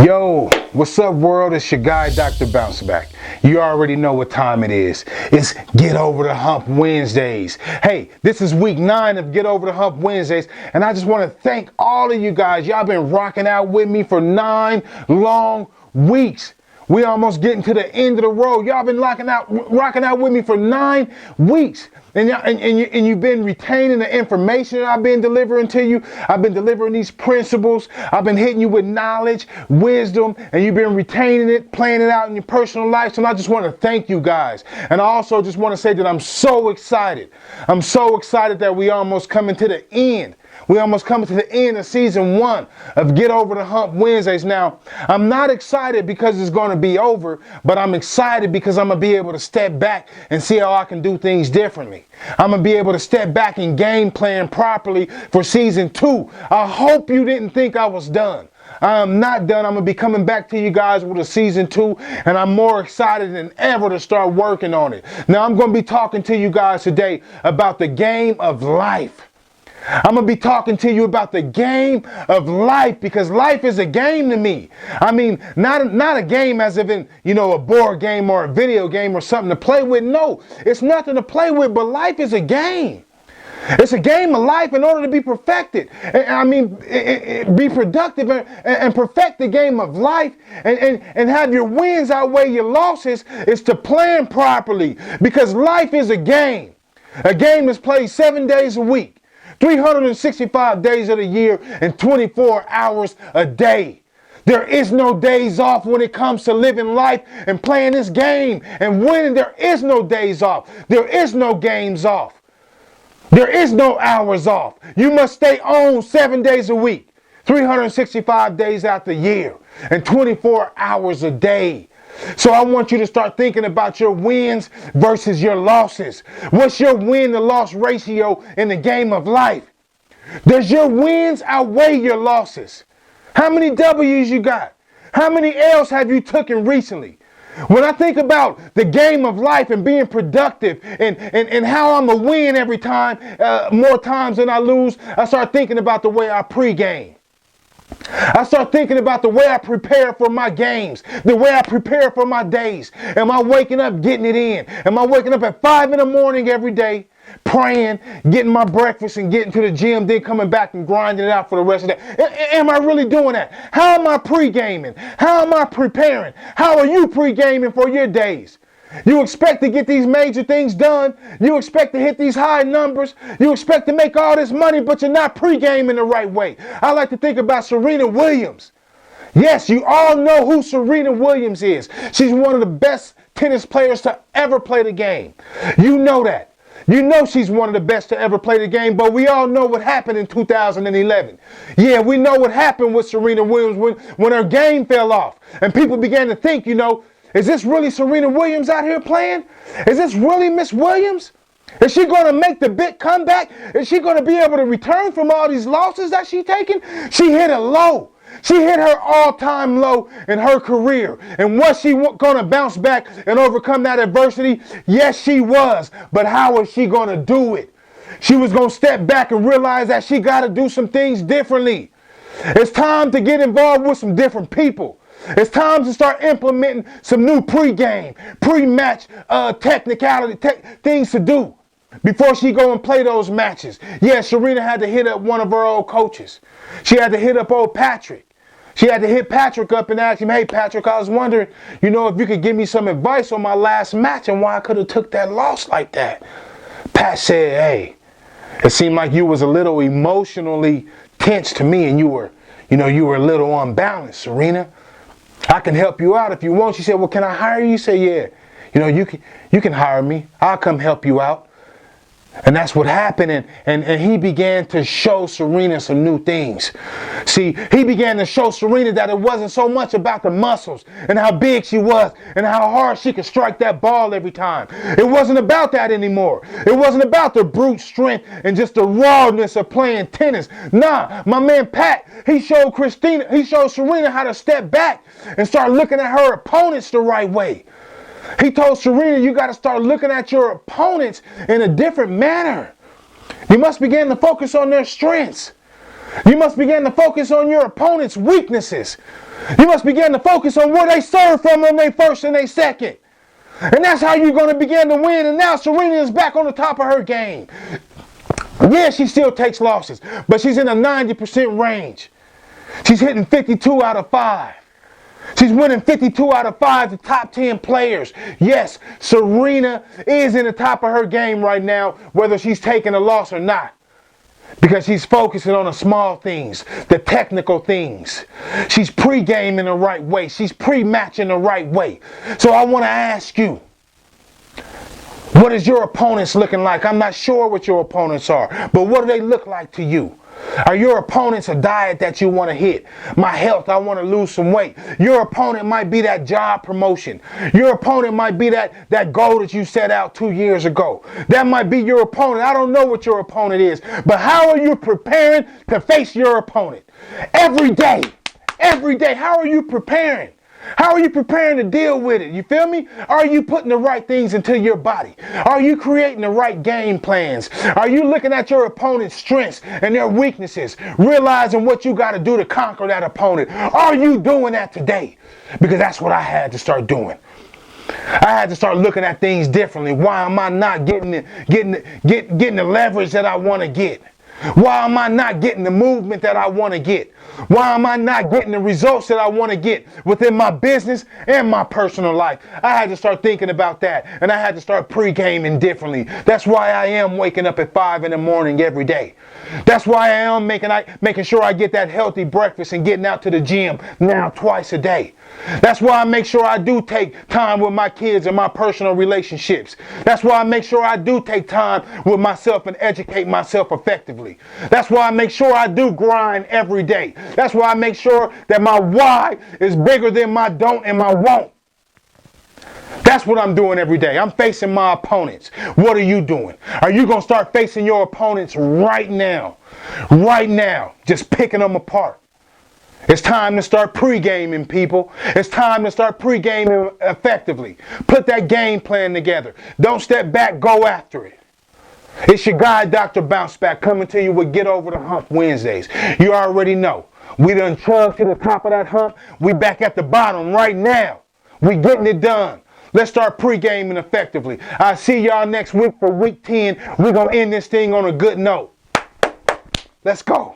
Yo, what's up world? It's your guy, Dr. Bounceback. You already know what time it is. It's Get Over the Hump Wednesdays. Hey, this is week 9 of Get Over the Hump Wednesdays, and I just want to thank all of you guys. Y'all been rocking out with me for 9 long weeks. We almost getting to the end of the road. Y'all been rocking out with me for 9 weeks. And you've been retaining the information that I've been delivering to you. I've been delivering these principles. I've been hitting you with knowledge, wisdom, and you've been retaining it, playing it out in your personal life. So I just want to thank you guys. And I also just want to say that I'm so excited. I'm so excited that we almost coming to the end. We almost coming to the end of season 1 of Get Over the Hump Wednesdays. Now, I'm not excited because it's going to be over, but I'm excited because I'm going to be able to step back and see how I can do things differently. I'm going to be able to step back and game plan properly for season 2. I hope you didn't think I was done. I am not done. I'm going to be coming back to you guys with a season 2, and I'm more excited than ever to start working on it. Now, I'm going to be talking to you guys today about the game of life. I'm going to be talking to you about the game of life, because life is a game to me. I mean, not a game as if in, a board game or a video game or something to play with. No, it's nothing to play with, but life is a game. It's a game of life in order to be perfected. Be productive and perfect the game of life and have your wins outweigh your losses is to plan properly, because life is a game. A game is played 7 days a week. 365 days of the year and 24 hours a day. There is no days off when it comes to living life and playing this game and winning. There is no days off. There is no games off. There is no hours off. You must stay on 7 days a week, 365 days out the year, and 24 hours a day. So I want you to start thinking about your wins versus your losses. What's your win to loss ratio in the game of life? Does your wins outweigh your losses? How many W's you got? How many L's have you taken recently? When I think about the game of life and being productive and how I'm a win every time, more times than I lose, I start thinking about the way I pregame. I start thinking about the way I prepare for my games, the way I prepare for my days. Am I waking up getting it in? Am I waking up at 5 in the morning every day, praying, getting my breakfast and getting to the gym, then coming back and grinding it out for the rest of the day? Am I really doing that? How am I pre-gaming? How am I preparing? How are you pre-gaming for your days? You expect to get these major things done. You expect to hit these high numbers. You expect to make all this money, but you're not pre-gaming the right way. I like to think about Serena Williams. Yes, you all know who Serena Williams is. She's one of the best tennis players to ever play the game. You know that. You know she's one of the best to ever play the game, but we all know what happened in 2011. Yeah, we know what happened with Serena Williams when her game fell off. And people began to think, is this really Serena Williams out here playing? Is this really Miss Williams? Is she going to make the big comeback? Is she going to be able to return from all these losses that she's taken? She hit a low. She hit her all-time low in her career. And was she going to bounce back and overcome that adversity? Yes, she was. But how was she going to do it? She was going to step back and realize that she got to do some things differently. It's time to get involved with some different people. It's time to start implementing some new pre-game, pre-match things to do before she go and play those matches. Yeah, Serena had to hit up one of her old coaches. She had to hit up old Patrick. She had to hit Patrick up and ask him, hey, Patrick, I was wondering, if you could give me some advice on my last match and why I could have took that loss like that. Pat said, hey, it seemed like you was a little emotionally tense to me and you were a little unbalanced, Serena. I can help you out if you want. She said, well, can I hire you? You say, yeah. You can hire me. I'll come help you out. And that's what happened. And he began to show Serena some new things. See, he began to show Serena that it wasn't so much about the muscles and how big she was and how hard she could strike that ball every time. It wasn't about that anymore. It wasn't about the brute strength and just the rawness of playing tennis. Nah, my man Pat, he showed Serena how to step back and start looking at her opponents the right way. He told Serena, you got to start looking at your opponents in a different manner. You must begin to focus on their strengths. You must begin to focus on your opponent's weaknesses. You must begin to focus on where they serve from on their first and their second. And that's how you're going to begin to win. And now Serena is back on the top of her game. Yeah, she still takes losses, but she's in a 90% range. She's hitting 52 out of 5. She's winning 52 out of 5, the top 10 players. Yes, Serena is in the top of her game right now, whether she's taking a loss or not. Because she's focusing on the small things, the technical things. She's pre-gaming the right way. She's pre-matching the right way. So I want to ask you, what is your opponents looking like? I'm not sure what your opponents are, but what do they look like to you? Are your opponents a diet that you want to hit? My health, I want to lose some weight. Your opponent might be that job promotion. Your opponent might be that goal that you set out 2 years ago. That might be your opponent. I don't know what your opponent is, but how are you preparing to face your opponent? Every day, how are you preparing? How are you preparing to deal with it? You feel me? Are you putting the right things into your body? Are you creating the right game plans? Are you looking at your opponent's strengths and their weaknesses, realizing what you got to do to conquer that opponent? Are you doing that today? Because that's what I had to start doing. I had to start looking at things differently. Why am I not getting the leverage that I want to get? Why am I not getting the movement that I want to get? Why am I not getting the results that I want to get within my business and my personal life? I had to start thinking about that, and I had to start pre-gaming differently. That's why I am waking up at 5 in the morning every day. That's why I am making sure I get that healthy breakfast and getting out to the gym now twice a day. That's why I make sure I do take time with my kids and my personal relationships. That's why I make sure I do take time with myself and educate myself effectively. That's why I make sure I do grind every day. That's why I make sure that my why is bigger than my don't and my won't. That's what I'm doing every day. I'm facing my opponents. What are you doing? Are you going to start facing your opponents right now? Right now. Just picking them apart. It's time to start pre-gaming, people. It's time to start pre-gaming effectively. Put that game plan together. Don't step back, go after it. It's your guy, Dr. Bounce Back, coming to you with Get Over the Hump Wednesdays. You already know. We done chugged to the top of that hump. We back at the bottom right now. We getting it done. Let's start pre-gaming effectively. I'll see y'all next week for week 10. We're going to end this thing on a good note. Let's go.